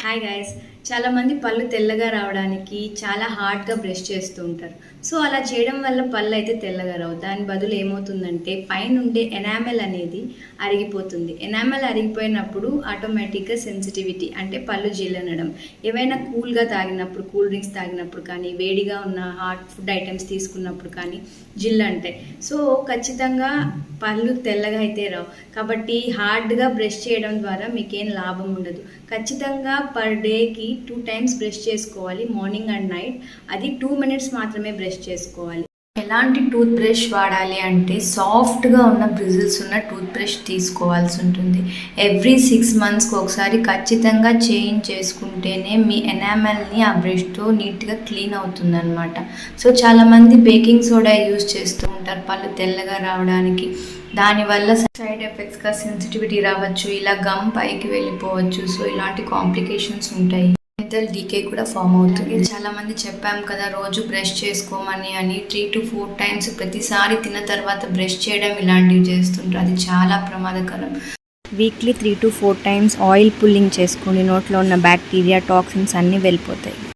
Hi guys. చాలామంది పళ్ళు తెల్లగా రావడానికి చాలా హార్డ్గా బ్రష్ చేస్తూ ఉంటారు. సో అలా చేయడం వల్ల పళ్ళు అయితే తెల్లగా రావు. దాని బదులు ఏమవుతుందంటే పైన ఉండే ఎనామెల్ అనేది అరిగిపోతుంది. ఎనామెల్ అరిగిపోయినప్పుడు ఆటోమేటిక్గా సెన్సిటివిటీ అంటే పళ్ళు జిల్లనడం, ఏవైనా కూల్గా తాగినప్పుడు, కూల్ డ్రింక్స్ తాగినప్పుడు కానీ, వేడిగా ఉన్న హాట్ ఫుడ్ ఐటమ్స్ తీసుకున్నప్పుడు కానీ జిల్లు అంటాయి. సో ఖచ్చితంగా పళ్ళు తెల్లగా అయితే రావు. కాబట్టి హార్డ్గా బ్రష్ చేయడం ద్వారా మీకేం లాభం ఉండదు. ఖచ్చితంగా పర్ డేకి 2 టైమ్స్ బ్రష్ చేసుకోవాలి, మార్నింగ్ అండ్ నైట్. అది 2 మినిట్స్ మాత్రమే బ్రష్ చేసుకోవాలి. ఎలాంటి టూత్ బ్రష్ వాడాలి అంటే సాఫ్ట్గా ఉన్న బ్రిజిల్స్ ఉన్న టూత్ బ్రష్ తీసుకోవాల్సి ఉంటుంది. ఎవ్రీ 6 మంత్స్కి ఒకసారి ఖచ్చితంగా చేంజ్ చేసుకుంటేనే మీ ఎనామెల్ని ఆ బ్రష్తో నీట్గా క్లీన్ అవుతుందన్నమాట. సో చాలామంది బేకింగ్ సోడా యూజ్ చేస్తూ ఉంటారు పళ్ళు తెల్లగా రావడానికి. దానివల్ల సైడ్ ఎఫెక్ట్స్గా సెన్సిటివిటీ రావచ్చు, ఇలా గమ్ పైకి వెళ్ళిపోవచ్చు. సో ఇలాంటి కాంప్లికేషన్స్ ఉంటాయి. డెంటల్ డీకే కూడా ఫామ్ అవుతుంది. చాలా మంది చెప్పాం కదా రోజు బ్రష్ చేసుకోమని అని. 3 to 4 టైమ్స్ ప్రతిసారి తిన్న తర్వాత బ్రష్ చేయడం ఇలాంటివి చేస్తుంటారు. అది చాలా ప్రమాదకరం. Weekly 3 to 4 times oil pulling చేసుకోండి. నోట్లో ఉన్న బ్యాక్టీరియా, టాక్సిన్స్ అన్నీ వెళ్ళిపోతాయి.